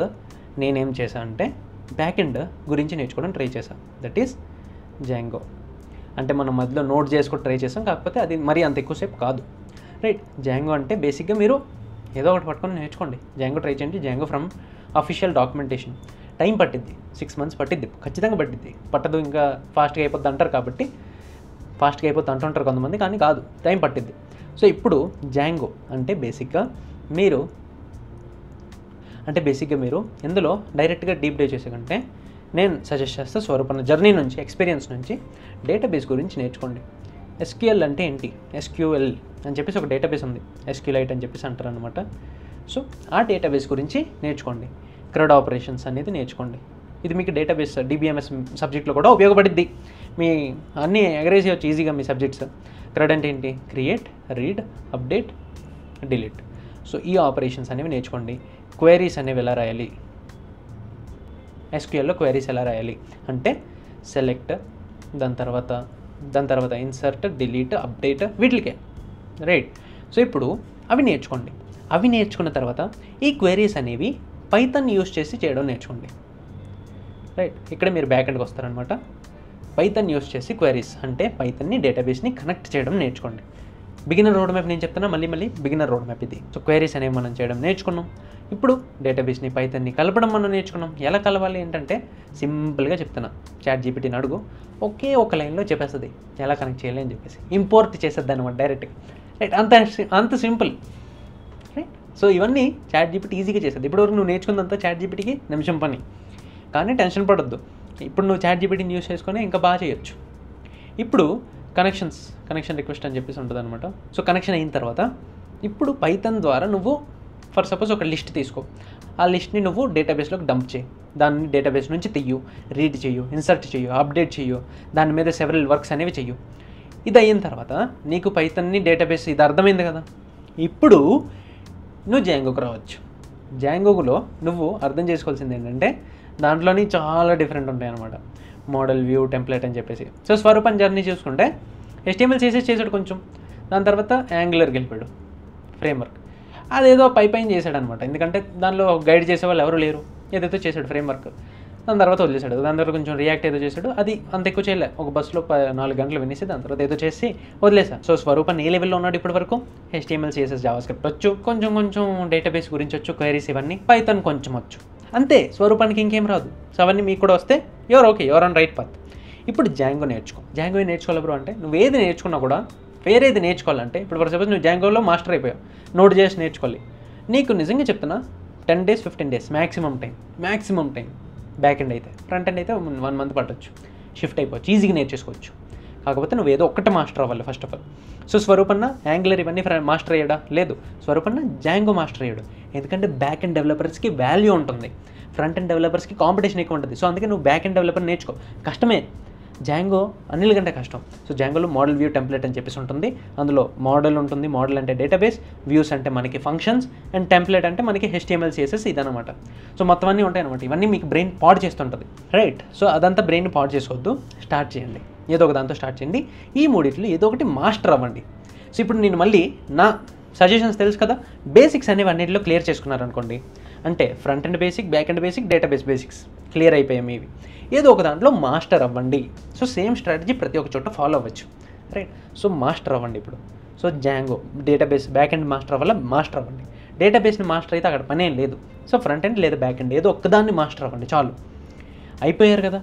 నేనేం చేశాను అంటే బ్యాక్ ఎండ్ గురించి నేర్చుకోవడం ట్రై చేశాను, దట్ ఈస్ జాంగో. అంటే మనం మధ్యలో నోట్ చేసుకొని ట్రై చేసాం, కాకపోతే అది మరీ అంత ఎక్కువసేపు కాదు. రైట్, జాంగో అంటే బేసిక్గా మీరు ఏదో ఒకటి పట్టుకొని నేర్చుకోండి. జాంగో ట్రై చేయండి. Django from official documentation. Time పట్టిద్ది, 6 months పట్టిద్ది, ఖచ్చితంగా పట్టిద్ది. పట్టదు ఇంకా ఫాస్ట్గా అయిపోద్ది అంటారు, కాబట్టి ఫాస్ట్గా అయిపోద్ది అంటుంటారు కొంతమంది, కానీ కాదు, టైం పట్టిద్ది. సో ఇప్పుడు జాంగో అంటే బేసిక్గా మీరు ఇందులో డైరెక్ట్గా డీప్ డైవ్ చేసే కంటే నేను సజెస్ట్ చేస్తే స్వరూపన్న జర్నీ నుంచి, ఎక్స్పీరియన్స్ నుంచి డేటాబేస్ గురించి నేర్చుకోండి. SQL అంటే ఏంటి? SQL అని చెప్పేసి ఒక డేటాబేస్ ఉంది, SQLite అని చెప్పేసి అంటారు అనమాట. సో ఆ డేటాబేస్ గురించి నేర్చుకోండి. CRUD ఆపరేషన్స్ అనేది నేర్చుకోండి. ఇది మీకు డేటాబేస్ DBMS సబ్జెక్ట్లో కూడా ఉపయోగపడిద్ది. మీ అన్నీ ఎగరేసి వచ్చి ఈజీగా మీ సబ్జెక్ట్స్. CRUD అంటే ఏంటి? Create, read, update, delete. So ఈ ఆపరేషన్స్ అనేవి నేర్చుకోండి. క్వైరీస్ అనేవి ఎలా రాయాలి, SQLలో క్వైరీస్ ఎలా రాయాలి అంటే సెలెక్ట్, దాని తర్వాత ఇన్సర్ట్, డిలీట్, అప్డేట్, వీటికే. రైట్. సో ఇప్పుడు అవి నేర్చుకోండి. అవి నేర్చుకున్న తర్వాత ఈ క్వైరీస్ అనేవి పైథాన్ యూస్ చేసి చేయడం నేర్చుకోండి. రైట్, ఇక్కడ మీరు బ్యాక్ ఎండ్కి వస్తారనమాట. పైథాన్ యూస్ చేసి క్వైరీస్ అంటే పైథాన్ని డేటాబేస్ని కనెక్ట్ చేయడం నేర్చుకోండి. బిగినర్ రోడ్ మ్యాప్ నేను చెప్తున్నా, మళ్ళీ బిగినర్ రోడ్ మ్యాప్ ఇది. సో క్వైరీస్ అనేవి మనం చేయడం నేర్చుకున్నాం. ఇప్పుడు డేటాబేస్ని పైథాన్ని కలపడం మనం నేర్చుకున్నాం. ఎలా కలవాలి ఏంటంటే సింపుల్గా చెప్తున్నా, ChatGPTని అడుగు, ఒకే ఒక లైన్లో చెప్పేస్తుంది ఎలా కనెక్ట్ చేయాలి అని చెప్పేసి. ఇంపోర్ట్ చేసేద్ది అనమాట డైరెక్ట్గా. రైట్, అంత సింపుల్. రైట్. సో ఇవన్నీ ChatGPT ఈజీగా చేసేది. ఇప్పటివరకు నువ్వు నేర్చుకుందంతా ChatGPTకి నిమిషం పని, కానీ టెన్షన్ పడొద్దు. ఇప్పుడు నువ్వు ChatGPTని యూస్ చేసుకొని ఇంకా బాగా చేయొచ్చు. ఇప్పుడు కనెక్షన్ రిక్వెస్ట్ అని చెప్పేసి ఉంటుంది అనమాట. సో కనెక్షన్ అయిన తర్వాత ఇప్పుడు పైథాన్ ద్వారా నువ్వు ఫర్ సపోజ్ ఒక లిస్ట్ తీసుకో, ఆ లిస్ట్ని నువ్వు డేటాబేస్లోకి డంప్ చేయి, దాన్ని డేటాబేస్ నుంచి తీయు, రీడ్ చేయు, ఇన్సర్ట్ చేయు, అప్డేట్ చేయు, దాని మీద సెవరల్ వర్క్స్ అనేవి చెయ్యు. ఇది అయిన తర్వాత నీకు పైథాన్ని డేటాబేస్ ఇది అర్థమైంది కదా. ఇప్పుడు నువ్వు జాంగోకి రావచ్చు. జాంగోలో నువ్వు అర్థం చేసుకోవాల్సింది ఏంటంటే దాంట్లోని చాలా డిఫరెంట్ ఉంటాయి అనమాట. మోడల్, వ్యూ, టెంప్లెట్ అని చెప్పేసి. సో స్వరూపన్ జర్నీ చూసుకుంటే HTML CSS చేశాడు కొంచెం, దాని తర్వాత యాంగులర్కి వెళ్ళిపోయాడు, ఫ్రేమ్వర్క్. అదేదో పైన చేశాడు అనమాట, ఎందుకంటే దానిలో గైడ్ చేసే వాళ్ళు ఎవరు లేరు. ఏదైతే చేశాడు ఫ్రేమ్వర్క్, దాని తర్వాత వదిలేశాడు. దాని తర్వాత కొంచెం రియాక్ట్ ఏదో చేశాడు, అది అంత ఎక్కువ చేయలే. ఒక బస్సులో 4 గంటలు వినేసి దాని తర్వాత ఏదో చేసి వదిలేశాడు. సో స్వరూపన్ ఏ లెవెల్లో ఉన్నాడు ఇప్పటి వరకు? HTML CSS జావా స్క్రిప్ట్ వచ్చు, కొంచెం డేటాబేస్ గురించి వచ్చు, క్వైరీస్ ఇవన్నీ, పైథాన్ కొంచెం వచ్చు, అంతే. స్వరూపానికి ఇంకేం రాదు. సో అవన్నీ మీకు కూడా వస్తే యువర్ ఆన్ రైట్ పాత్. ఇప్పుడు జాంగో నేర్చుకో. జాంగో నేర్చుకోవాలి బ్రో అంటే నువ్వు ఏది నేర్చుకున్నా కూడా వేరేది నేర్చుకోవాలంటే, ఇప్పుడు ఫర్ సపోజ్ నువ్వు జాంగోలో మాస్టర్ అయిపోయావు, నోట్ చేసి నేర్చుకోవాలి. నీకు నిజంగా చెప్తున్నా 10 days 15 days maximum time. Back end అయితే, ఫ్రంట్ ఎండ్ అయితే 1 month పట్టవచ్చు, షిఫ్ట్ అయిపోవచ్చు, ఈజీగా నేర్చేసుకోవచ్చు. కాకపోతే నువ్వు ఏదో ఒక్కటే మాస్టర్ అవ్వాలి ఫస్ట్ ఆఫ్ ఆల్. సో స్వరూపన్న యాంగులర్ ఇవన్నీ మాస్టర్ అయ్యాడా? లేదు. స్వరూపన్న జాంగో మాస్టర్ అయ్యాడు. ఎందుకంటే బ్యాక్ ఎండ్ డెవలపర్స్కి వాల్యూ ఉంటుంది, ఫ్రంట్ ఎండ్ డెవలపర్స్కి కాంపిటీషన్ ఎక్కువ ఉంటుంది. సో అందుకే నువ్వు బ్యాక్ ఎండ్ డెవలపర్ నేర్చుకో. కష్టమే, జాంగో అన్నిల కంటే కష్టం. సో జాంగోలో మోడల్, వ్యూ, టెంప్లెట్ అని చెప్పేసి ఉంటుంది. అందులో మోడల్ ఉంటుంది. మోడల్ అంటే డేటాబేస్, వ్యూస్ అంటే మనకి ఫంక్షన్స్, అండ్ టెంప్లెట్ అంటే మనకి HTML CSS ఇదనమాట. సో మొత్తం అన్నీ ఉంటాయి అనమాట. ఇవన్నీ మీకు బ్రెయిన్ పాడు చేస్తుంటుంది. రైట్. సో అదంతా బ్రెయిన్ పాడు చేసుకోవద్దు, స్టార్ట్ చేయండి, ఏదో ఒక దాంతో స్టార్ట్ చేయండి. ఈ మూడిట్లో ఏదో ఒకటి మాస్టర్ అవ్వండి. సో ఇప్పుడు నేను మళ్ళీ నా సజెషన్స్ తెలుసు కదా, బేసిక్స్ అనేవి అన్నింటిలో క్లియర్ చేసుకున్నారనుకోండి, అంటే front end basic, back end basic, database basics clear అయిపోయాయి మీవి. ఏదో ఒక దాంట్లో మాస్టర్ అవ్వండి. సో సేమ్ స్ట్రాటజీ ప్రతి ఒక్క చోట ఫాలో అవ్వచ్చు. రైట్. సో మాస్టర్ అవ్వండి ఇప్పుడు. So Django database, back end master వల్ల మాస్టర్ అవ్వండి. డేటాబేస్ని మాస్టర్ అయితే అక్కడ పనేం లేదు. సో ఫ్రంట్ ఎండ్ లేదా బ్యాక్ ఎండ్ ఏదో ఒక్కదాన్ని మాస్టర్ అవ్వండి చాలు. అయిపోయారు కదా.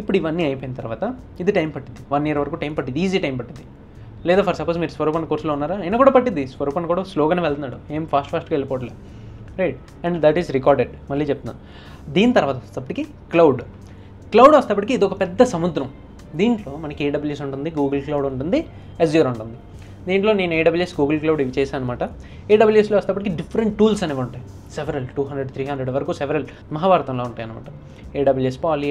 ఇప్పుడు ఇవన్నీ అయిపోయిన తర్వాత ఇది టైం పట్టింది, 1 year వరకు టైం పట్టింది, ఈజీ టైం పట్టింది. లేదా ఫర్ సపోజ్ మీరు స్వరూపన్ కోర్సులో ఉన్నారా, అయినా కూడా పట్టింది. స్వరూపన్ కూడా స్లోగానే వెళ్తున్నాడు, ఏం ఫాస్ట్గా వెళ్ళిపోవట్లేదు. Right. And that is recorded. మళ్ళీ చెప్తున్నాను. దీని తర్వాత వచ్చేటప్పటికి క్లౌడ్ వస్తేప్పటికి ఇది ఒక పెద్ద సముద్రం. దీంట్లో మనకి AWS ఉంటుంది, గూగుల్ క్లౌడ్ ఉంటుంది, Azure ఉంటుంది. దీంట్లో నేను AWS, గూగుల్ క్లౌడ్ ఇవి చేశాను అనమాట. AWSలో వస్తేప్పటికి డిఫరెంట్ టూల్స్ అనేవి ఉంటాయి. సెవరల్ 200-300 వరకు సెవరల్ మహాభారతంలో ఉంటాయి అనమాట. AWS పాలీ,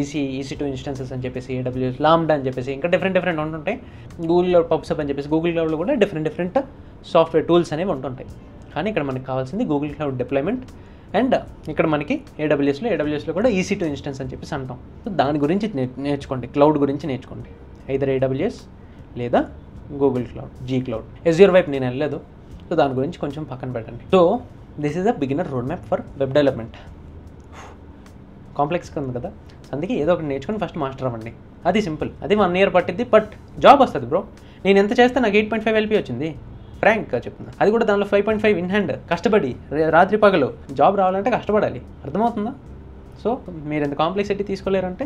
EC2 ఇన్స్టెన్సెస్ అని చెప్పేసి, AWS లాంబ్డా అని చెప్పేసి, ఇంకా డిఫరెంట్ ఉంటుంటాయి. గూగుల్లో పబ్సబ్ అని చెప్పేసి, గూగుల్ క్లౌడ్లో కూడా డిఫరెంట్ సాఫ్ట్వేర్ టూల్స్ అనేవి ఉంటుంటాయి. కానీ ఇక్కడ మనకి కావాల్సింది గూగుల్ క్లౌడ్ డిప్లాయ్మెంట్. అండ్ ఇక్కడ మనకి AWSలో కూడా EC2 ఇన్స్టెన్స్ అని చెప్పేసి అంటాం. సో దాని గురించి నేర్చుకోండి, క్లౌడ్ గురించి నేర్చుకోండి. ఐదర్ AWS లేదా Google cloud, G cloud. Azure వైపు నేను వెళ్ళలేదు, సో దాని గురించి కొంచెం పక్కన పెట్టండి. So this is the beginner road map for web development. కాంప్లెక్స్గా ఉంది కదా, అందుకే ఏదో ఒకటి నేర్చుకొని ఫస్ట్ మాస్టర్ అవ్వండి. అది సింపుల్, అది 1 year పట్టిద్ది, బట్ జాబ్ వస్తుంది బ్రో. నేను ఎంత చేస్తే నాకు 8.5 LP వచ్చింది, ఫ్రాంక్గా చెప్తున్నా. అది కూడా దానిలో 5.5 ఇన్ హ్యాండ్, కష్టపడి రాత్రి పగలు జాబ్ రావాలంటే కష్టపడాలి, అర్థమవుతుందా? సో మీరు ఎంత కాంప్లెక్సిటీ తీసుకోలేరంటే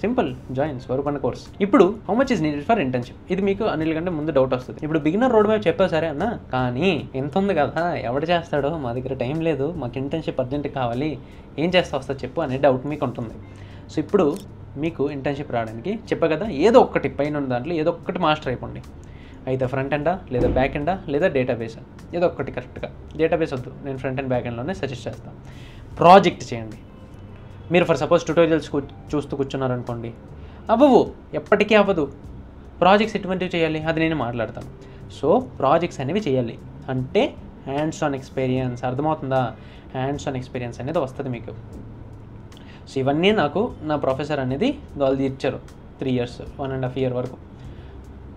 సింపుల్, జాయిన్ స్వరూపన్న కోర్స్. ఇప్పుడు how much is needed for internship, ఇది మీకు అనిల్ కంటే ముందు డౌట్ వస్తుంది. ఇప్పుడు బిగినర్ రోడ్ మ్యాప్ చెప్పావు సరే అన్న, కానీ ఎంత ఉంది కదా, ఎవడు చేస్తాడో, మా దగ్గర టైం లేదు, మాకు ఇంటర్న్షిప్ అర్జెంట్ కావాలి, ఏం చేస్తా వస్తా చెప్పు అనే డౌట్ మీకు ఉంటుంది. సో ఇప్పుడు మీకు ఇంటర్న్షిప్ రావడానికి చెప్పా కదా, ఏదో ఒక్కటి పైన ఉన్న దాంట్లో ఏదో ఒక్కటి మాస్టర్ అయిపోండి. అయితే ఫ్రంట్ ఎండా లేదా బ్యాక్ ఎండా లేదా డేటాబేస్, ఏదో ఒక్కటి కరెక్ట్గా. డేటాబేస్ వద్దు, నేను ఫ్రంట్ అండ్ బ్యాక్ ఎండ్లోనే సజెస్ట్ చేస్తాను. ప్రాజెక్ట్ చేయండి. మీరు ఫర్ సపోజ్ ట్యుటోరియల్స్ చూస్తూ కూర్చున్నారనుకోండి, అవ్వవు, ఎప్పటికీ అవ్వదు. ప్రాజెక్ట్స్ ఎటువంటివి చేయాలి అది నేను మాట్లాడతాను. సో ప్రాజెక్ట్స్ అనేవి చేయాలి అంటే హ్యాండ్స్ ఆన్ ఎక్స్పీరియన్స్, అర్థమవుతుందా? హ్యాండ్స్ ఆన్ ఎక్స్పీరియన్స్ అనేది వస్తుంది మీకు. సో ఇవన్నీ నాకు నా ప్రొఫెసర్ అనేది దోలు తీర్చారు 3 years, 1.5 year వరకు.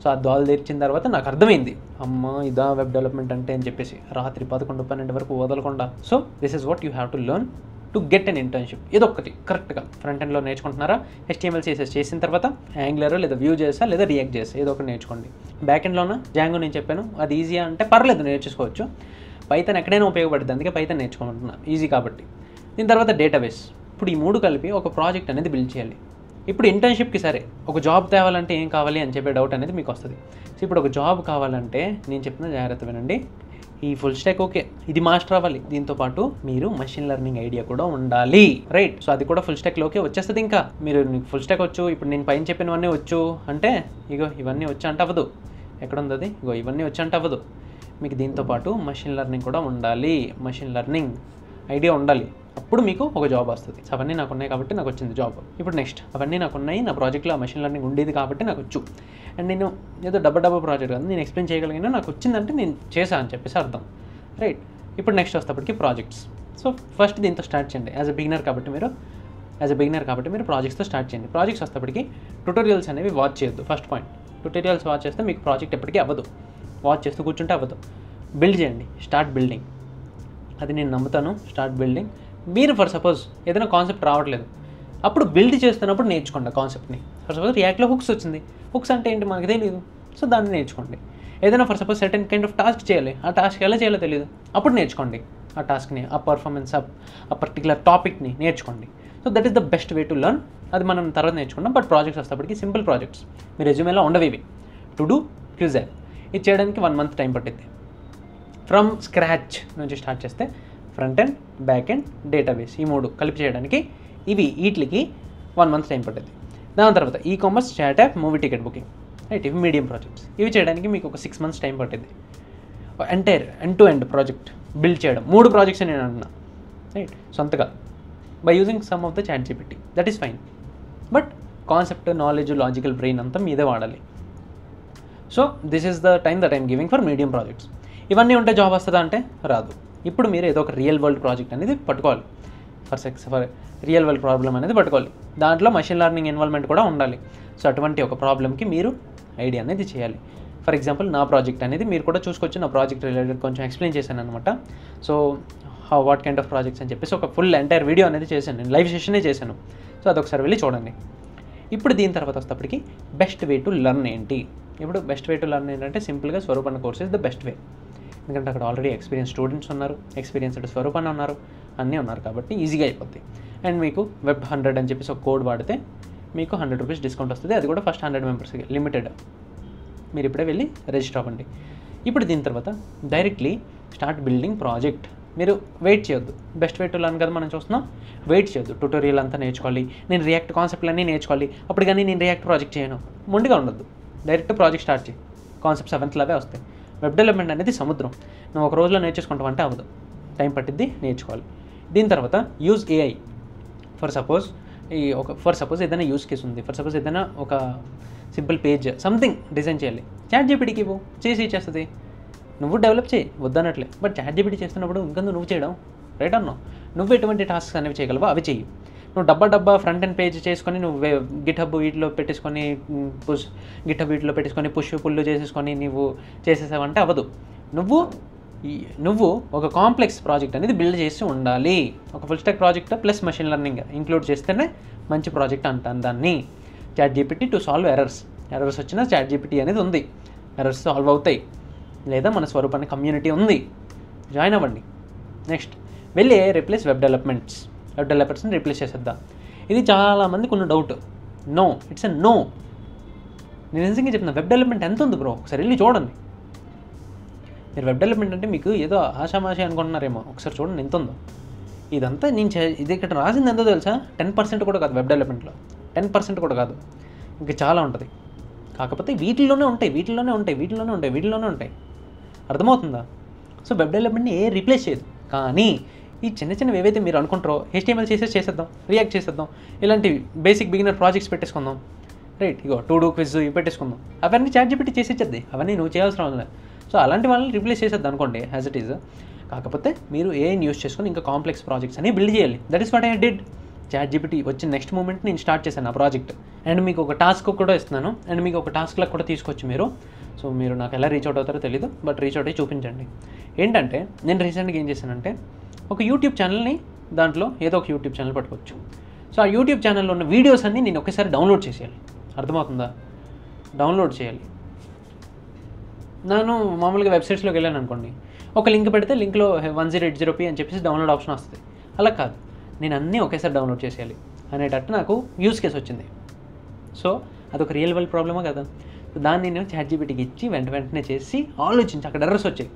సో ఆ దోలు తీర్చిన తర్వాత నాకు అర్థమైంది, అమ్మ ఇదా వెబ్ డెవలప్మెంట్ అంటే అని చెప్పేసి. రాత్రి 11-12 వరకు వదలకుండా. So this is what you have to learn to get an internship. ఏదో ఒకటి కరెక్ట్గా ఫ్రంట్ ఎండ్లో నేర్చుకుంటున్నారా, HTML CSS చేసిన తర్వాత యాంగులర్ లేదా వ్యూ చేసా లేదా రియాక్ట్ చేసా, ఏదో ఒకటి నేర్చుకోండి. బ్యాక్ ఎండ్లోనా జాంగో నేను చెప్పాను, అది ఈజీ అంటే పర్లేదు నేర్చుకోవచ్చు. పైథాన్ ఎక్కడైనా ఉపయోగపడుతుంది, అందుకే పైథాన్ నేర్చుకుంటున్నా, ఈజీ కాబట్టి. దీని తర్వాత డేటాబేస్. ఇప్పుడు ఈ 3 కలిపి ఒక ప్రాజెక్ట్ అనేది బిల్డ్ చేయాలి. ఇప్పుడు ఇంటర్న్షిప్కి సరే ఒక జాబ్ తేవాలంటే ఏం కావాలి అని చెప్పే డౌట్ అనేది మీకు వస్తుంది. సో ఇప్పుడు ఒక జాబ్ కావాలంటే నేను చెప్తున్న జాగ్రత్త వినండి. ఈ ఫుల్ స్టాక్ ఓకే, ఇది మాస్టర్ అవ్వాలి. దీంతో పాటు మీరు మషిన్ లెర్నింగ్ ఐడియా కూడా ఉండాలి, రైట్? సో అది కూడా ఫుల్ స్టాక్లోకే వచ్చేస్తుంది. ఇంకా మీరు ఫుల్ స్టాక్ వచ్చు, ఇప్పుడు నేను పైన చెప్పినవన్నీ వచ్చు అంటే, ఇగో ఇవన్నీ వచ్చి అంటే అవ్వదు. ఎక్కడ ఉంది అది? ఇగో ఇవన్నీ వచ్చి అంటే అవ్వదు. మీకు దీంతో పాటు మషిన్ లెర్నింగ్ కూడా ఉండాలి, మషిన్ లెర్నింగ్ ఐడియా ఉండాలి. అప్పుడు మీకు ఒక జాబ్ వస్తుంది. సో అవన్నీ నాకు ఉన్నాయి కాబట్టి నాకు వచ్చింది జాబ్. ఇప్పుడు నెక్స్ట్, అవన్నీ నాకు ఉన్నాయి, నా ప్రాజెక్ట్లో మషిన్ లెర్నింగ్ ఉండేది కాబట్టి నాకు వచ్చు. అండ్ నేను ఏదో డబ్బా ప్రాజెక్ట్ కాదు, నేను ఎక్స్ప్లెయిన్ చేయగలిగినా నాకు వచ్చిందంటే నేను చేశాను అని చెప్పేసి అర్థం, రైట్? ఇప్పుడు నెక్స్ట్ వస్తేప్పటికి ప్రాజెక్ట్స్. సో ఫస్ట్ దీంతో స్టార్ట్ చేయండి. యాజ్ ఎ బిగినర్ కాబట్టి మీరు ప్రాజెక్ట్స్తో స్టార్ట్ చేయండి. ప్రాజెక్ట్స్ వస్తేప్పటికి ట్యుటోరియల్స్ అనేవి వాచ్ చేయొద్దు. ఫస్ట్ పాయింట్, ట్యుటోరియల్స్ వాచ్ చేస్తే మీకు ప్రాజెక్ట్ ఎప్పటికీ అవ్వదు. వాచ్ చేస్తూ కూర్చుంటే అవ్వదు. బిల్డ్ చేయండి, స్టార్ట్ బిల్డింగ్. అది నేను నమ్ముతాను, స్టార్ట్ బిల్డింగ్. మీరు ఫర్ సపోజ్ ఏదైనా కాన్సెప్ట్ రావట్లేదు, అప్పుడు బిల్డ్ చేస్తున్నప్పుడు నేర్చుకోండి ఆ కాన్సెప్ట్ని. ఫర్ సపోజ్ రియాక్ట్లో హుక్స్ వచ్చింది, హుక్స్ అంటే ఏంటి మనకు తెలియదు, సో దాన్ని నేర్చుకోండి. ఏదైనా for suppose certain kind of task చేయాలి, ఆ టాస్క్ ఎలా చేయాలో తెలియదు, అప్పుడు నేర్చుకోండి ఆ టాస్క్ని, ఆ పర్ఫార్మెన్స్, ఆ పర్టికులర్ టాపిక్ని నేర్చుకోండి. So that is the best way to learn. అది మనం తర్వాత నేర్చుకుంటాం. బట్ ప్రాజెక్ట్స్ వస్తేప్పటికి సింపుల్ ప్రాజెక్ట్స్, మీ రెజ్యూమేలో ఉండవు ఇవి. టు డూ క్విజ్ ఇది చేయడానికి 1 month టైం పట్టింది. ఫ్రమ్ స్క్రాచ్ నుంచి స్టార్ట్ చేస్తే front end, back end, database, ఈ 3 కలిపి చేయడానికి వీటికి 1 month టైం పట్టింది. దాని తర్వాత commerce, chat app, movie ticket booking, right? ఇవి మీడియం ప్రాజెక్ట్స్. ఇవి చేయడానికి మీకు ఒక 6 months టైం పట్టింది. Entire end to end project build చేయడం 3 ప్రాజెక్ట్స్ నేను అంటున్నా, రైట్? సొంతగా by using some of the chat GPT, that is fine. But concept, knowledge, logical brain అంతా మీదే వాడాలి. So this is the time that I'm giving for medium projects. ఇవన్నీ ఉంటే job వస్తుందా అంటే రాదు. ఇప్పుడు మీరు ఏదో ఒక రియల్ వరల్డ్ ప్రాజెక్ట్ అనేది పట్టుకోవాలి. ఫర్ రియల్ వరల్డ్ ప్రాబ్లం అనేది పట్టుకోవాలి. దాంట్లో మషిన్ లెర్నింగ్ ఇన్వాల్వ్మెంట్ కూడా ఉండాలి. సో అటువంటి ఒక ప్రాబ్లమ్కి మీరు ఐడియా అనేది చేయాలి. ఫర్ ఎగ్జాంపుల్ నా ప్రాజెక్ట్ అనేది మీరు కూడా చూసుకోవచ్చు. నా ప్రాజెక్ట్ రిలేటెడ్ కొంచెం ఎక్స్ప్లెయిన్ చేశాను అనమాట. So what kind of projects అని చెప్పేసి ఒక ఫుల్ ఎంటైర్ వీడియో అనేది చేశాను, నేను లైవ్ సెషనే చేశాను. సో అదొకసారి వెళ్ళి చూడండి. ఇప్పుడు దీని తర్వాత వస్తేప్పటికి బెస్ట్ వే టు లెర్న్ ఏంటి? ఇప్పుడు బెస్ట్ వే టు లెర్న్ ఏంటంటే సింపుల్గా స్వరూపన్న course is the best way. ఎందుకంటే అక్కడ ఆల్రెడీ ఎక్స్పీరియన్స్ స్టూడెంట్స్ ఉన్నారు, ఎక్స్పీరియన్స్డ్ స్వరూపన్న ఉన్నారు, అన్నీ ఉన్నారు కాబట్టి ఈజీగా అయిపోద్ది. అండ్ మీకు వెబ్ 100 అని చెప్పేసి ఒక కోడ్ వాడితే మీకు 100 రూపీస్ డిస్కౌంట్ వస్తుంది. అది కూడా ఫస్ట్ 100 మెంబర్స్కి లిమిటెడ్. మీరు ఇప్పుడే వెళ్ళి రిజిస్టర్ అవ్వండి. ఇప్పుడు దీని తర్వాత డైరెక్ట్లీ స్టార్ట్ బిల్డింగ్ ప్రాజెక్ట్. మీరు వెయిట్ చేయొద్దు. బెస్ట్ వే టు లర్న్ కదా మనం చూస్తున్నాం, వెయిట్ చేయొద్దు. ట్యుటోరియల్ అంతా నేర్చుకోవాలి, నేను రియాక్ట్ కాన్సెప్ట్లన్నీ నేర్చుకోవాలి, అప్పుడు కానీ నేను రియాక్ట్ ప్రాజెక్ట్ చేయను, మొండిగా ఉండొద్దు. డైరెక్ట్ ప్రాజెక్ట్ స్టార్ట్ చేయి. కాన్సెప్ట్స్ అవే వస్తాయి. వెబ్ డెవలప్మెంట్ అనేది సముద్రం. నువ్వు ఒక రోజులో నేర్చేసుకుంటావు అంటే అవ్వదు, టైం పట్టిద్ది, నేర్చుకోవాలి. దీని తర్వాత యూజ్ ఏఐ. ఫర్ సపోజ్ ఏదైనా యూజ్ కేస్ ఉంది, ఫర్ సపోజ్ ఏదైనా ఒక సింపుల్ పేజ్ సంథింగ్ డిజైన్ చేయాలి, ChatGPTకి ఇవ్వు, చేసి ఇచ్చేస్తుంది. నువ్వు డెవలప్ చేయి, వద్దనట్లే, బట్ ChatGPT చేస్తున్నప్పుడు ఇంకా నువ్వు చేయడం రైట్ అన్నావు. నువ్వు ఎటువంటి టాస్క్స్ అనేవి చేయగలవో అవి చెయ్యి. నువ్వు డబ్బా ఫ్రంట్ అండ్ పేజ్ చేసుకొని నువ్వు గిట్హబ్ వీటిలో పెట్టేసుకొని పుష్ పుల్లు చేసేసుకొని నువ్వు చేసేసావంటే అవ్వదు. నువ్వు ఒక కాంప్లెక్స్ ప్రాజెక్ట్ అనేది బిల్డ్ చేసి ఉండాలి. ఒక full stock project plus machine learning include చేస్తేనే మంచి ప్రాజెక్ట్ అంటాను దాన్ని. ChatGPT టు సాల్వ్ ఎర్రర్స్ వచ్చినా ChatGPT అనేది ఉంది, ఎర్రర్స్ సాల్వ్ అవుతాయి. లేదా మన స్వరూపాన్ని కమ్యూనిటీ ఉంది, జాయిన్ అవ్వండి. నెక్స్ట్ వెళ్ళి రీప్లేస్ వెబ్ డెవలపర్స్ని రీప్లేస్ చేసేద్దాం. ఇది చాలామందికి ఉన్న doubt. No, it's a no. నేను నిజంగా చెప్తున్నా, వెబ్ డెవలప్మెంట్ ఎంత ఉంది బ్రో, ఒకసారి వెళ్ళి చూడండి. మీరు వెబ్ డెవలప్మెంట్ అంటే మీకు ఏదో ఆషామాషి అనుకుంటున్నారేమో, ఒకసారి చూడండి ఎంత ఉందో. ఇదంతా ఇది ఇక్కడ రాసింది ఎంతో తెలుసా? 10% కూడా కాదు. వెబ్ డెవలప్మెంట్లో 10% కూడా కాదు, ఇంకా చాలా ఉంటుంది. కాకపోతే వీటిల్లోనే ఉంటాయి. అర్థమవుతుందా? సో వెబ్ డెవలప్మెంట్ని రీప్లేస్ చేయదు. కానీ ఈ చిన్నవి ఏవైతే మీరు అనుకుంటారో, HTML చేసేద్దాం, రియాక్ట్ చేసేద్దాం, ఇలాంటి బేసిక్ బిగినర్ ప్రాజెక్ట్స్ పెట్టేసుకుందాం, right? Ego to do quiz ఇవి పెట్టేసుకుందాం. అవన్నీ ChatGPT చేసేది, అవన్నీ నువ్వు చేయాల్సిన అవసరం లేదు. సో అలాంటి వాళ్ళని రీప్లేస్ చేసేద్దాం అనుకోండి యాజ్ ఇట్ ఈజ్. కాకపోతే మీరు ఏఐని యూస్ చేసుకొని ఇంకా కాంప్లెక్స్ ప్రాజెక్ట్స్ అని బిల్డ్ చేయాలి. That is what I did. ChatGPT వచ్చిన నెక్స్ట్ మూమెంట్ నేను స్టార్ట్ చేశాను ఆ ప్రాజెక్ట్. అండ్ మీకు ఒక టాస్క్ కూడా ఇస్తున్నాను, అండ్ మీకు ఒక టాస్క్లకు కూడా తీసుకోవచ్చు మీరు. సో మీరు నాకు ఎలా రీచ్ అవుట్ అవుతారో తెలీదు, బట్ రీచ్ అవుట్ అయ్యి చూపించండి. ఏంటంటే నేను రీసెంట్గా ఏం చేశానంటే, ఒక యూట్యూబ్ ఛానల్ని, దాంట్లో ఏదో ఒక యూట్యూబ్ ఛానల్ పట్టుకోవచ్చు. సో ఆ యూట్యూబ్ ఛానల్లో ఉన్న వీడియోస్ అన్నీ నేను ఒకేసారి డౌన్లోడ్ చేసేయాలి. అర్థమవుతుందా? డౌన్లోడ్ చేయాలి. నేను మామూలుగా వెబ్సైట్స్లోకి వెళ్ళాను అనుకోండి, ఒక లింక్ పెడితే లింక్లో 1080p అని చెప్పేసి డౌన్లోడ్ ఆప్షన్ వస్తుంది. అలా కాదు, నేను అన్నీ ఒకేసారి డౌన్లోడ్ చేసేయాలి అనేటట్టు నాకు యూస్ కేస్ వచ్చింది. సో అదొక రియల్ వరల్డ్ ప్రాబ్లమా కదా. సో దాన్ని నేను ChatGPTకి ఇచ్చి వెంటనే చేసి ఆలోచించి, అక్కడ ఎర్రర్స్ వచ్చాయి.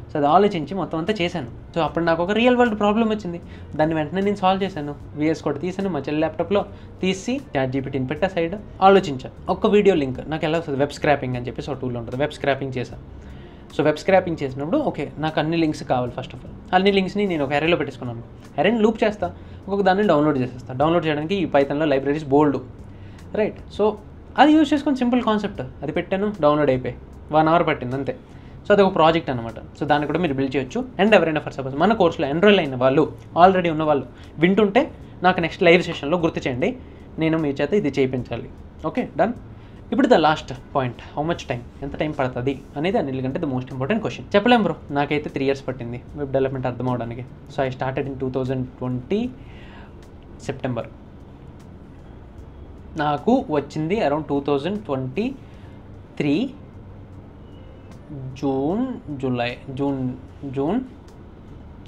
సో అది ఆలోచించి మొత్తం అంతా చేశాను. సో అప్పుడు నాకు ఒక రియల్ వరల్డ్ ప్రాబ్లం వచ్చింది, దాన్ని వెంటనే నేను సాల్వ్ చేశాను. VS కోడ్ తీసాను, మా చెల్లి ల్యాప్టాప్లో తీసి ChatGPTని పెట్టా సైడ్, ఆలోచించాను. ఒక్క వీడియో లింక్ నాకు ఎలా వస్తుంది, వెబ్ స్క్రాపింగ్ అని చెప్పేసి ఒక టూల్ ఉంటుంది, వెబ్ స్క్రాపింగ్ చేశాను. సో వెబ్ స్క్రాపింగ్ చేసినప్పుడు ఓకే, నాకు అన్ని లింక్స్ కావాలి. ఫస్ట్ ఆఫ్ ఆల్ అన్ని లింక్స్ని నేను ఒక అరేలో పెట్టేసుకున్నాను. అరేని లూప్ చేస్తా, ఒక్కొక్క దాన్ని డౌన్లోడ్ చేసేస్తాను. డౌన్లోడ్ చేయడానికి ఈ పైథాన్లో లైబ్రరీస్ బోల్డ్, రైట్? సో అది యూజ్ చేసుకొని సింపుల్ కాన్సెప్ట్ అది పెట్టాను, డౌన్లోడ్ అయిపోయి 1 hour పట్టింది అంతే. సో అది ఒక ప్రాజెక్ట్ అనమాట. సో దాన్ని కూడా మీరు బిల్డ్ చేయొచ్చు. అండ్ ఎవరైనా ఫర్ సపోజ్ మన కోర్సులో ఎన్రోల్ అయిన వాళ్ళు, ఆల్రెడీ ఉన్న వాళ్ళు వింటుంటే నాకు నెక్స్ట్ లైవ్ సెషన్లో గుర్తు చేయండి, నేను మీ చేత ఇది చేయించాలి. Okay, done. ఇప్పుడు the last point, how much time, ఎంత టైం పడుతుంది అనేది అన్నిటికంటే ద మోస్ట్ ఇంపార్టెంట్ క్వశ్చన్. చెప్పలేం బ్రో, నాకైతే 3 years పట్టింది వెబ్ డెవలప్మెంట్ అర్థం అవడానికి. So I started in 2020 September. నాకు వచ్చింది అరౌండ్ 2023 జూన్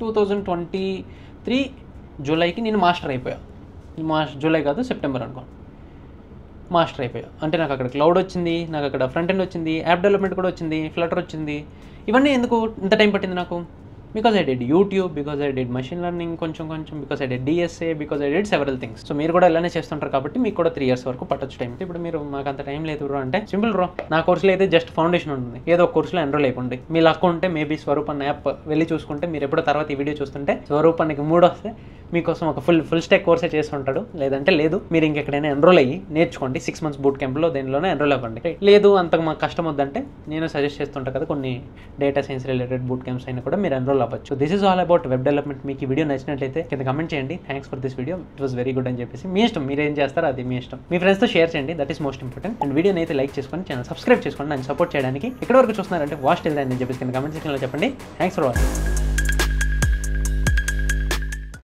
2023 జూలైకి నేను మాస్టర్ అయిపోయా. జూలై కాదు సెప్టెంబర్ అనుకో, మాస్టర్ అయిపోయా. అంటే నాకు అక్కడ క్లౌడ్ వచ్చింది, నాకు అక్కడ ఫ్రంట్ ఎండ్ వచ్చింది, యాప్ డెవలప్మెంట్ కూడా వచ్చింది, ఫ్లటర్ వచ్చింది. ఇవన్నీ ఎందుకు ఇంత టైం పట్టింది నాకు? Because I did YouTube, because I did machine learning కొంచెం, because I did DSA, because I did several things. So మీరు కూడా ఇలానే చేస్తుంటారు కాబట్టి మీకు కూడా 3 years వరకు పట్టొచ్చు టైం. ఇప్పుడు మీరు మాకు అంత టైం లేదు బ్రో అంటే సింపుల్ బ్రో, నా కోర్సులో అయితే జస్ట్ ఫౌండేషన్ ఉంటుంది, ఏదో ఒక కోర్సులో ఎన్రోల్ అయిపోండి. మీ లక్ ఉంటే మేబీ స్వరూపన్ యాప్ వెళ్ళి చూసుకుంటే, మీరు ఎప్పుడో తర్వాత ఈ వీడియో చూస్తుంటే స్వరూపానికి 3 వస్తే మీకోసం ఒక ఫుల్ స్టాక్ కోర్సే చేస్తుంటాడు. లేదంటే లేదు, మీరు ఇంకెక్కడైనా ఎన్రోల్ అయ్యి నేర్చుకోండి. 6 months బూట్ క్యాంప్లో దేనిలోనే ఎన్రోల్ అవ్వండి. లేదు అంతకు మాకు కష్టం వద్దంటే నేను సజెస్ట్ చేస్తుంటాను కదా, కొన్ని data science related boot camps అయినా కూడా మీరు ఎన్రోల్ అవ్వచ్చు. So this is all about web development. మీకు ఈ వీడియో నచ్చినట్లయితే కింద కమెంట్ చేయండి, thanks for this video, it was very good అని చెప్పేసి. మీ ఇష్టం, మీరు ఏం చేస్తారో అది మీ ఇష్టం. మీ ఫ్రెండ్స్తో షేర్ చేయండి, that is most important. And వీడియోని అయితే లైక్ చేసుకొని ఛానల్ సబ్స్క్రైబ్ చేసుకోండి, నన్ను సపోర్ట్ చేయడానికి. ఇక్కడ వరకు చూస్తున్నారంటే వాచ్ టిల్ దెన్ అని చెప్పేసి కింద కమెంట్ సెక్షన్లో చెప్పండి. Thanks for watching.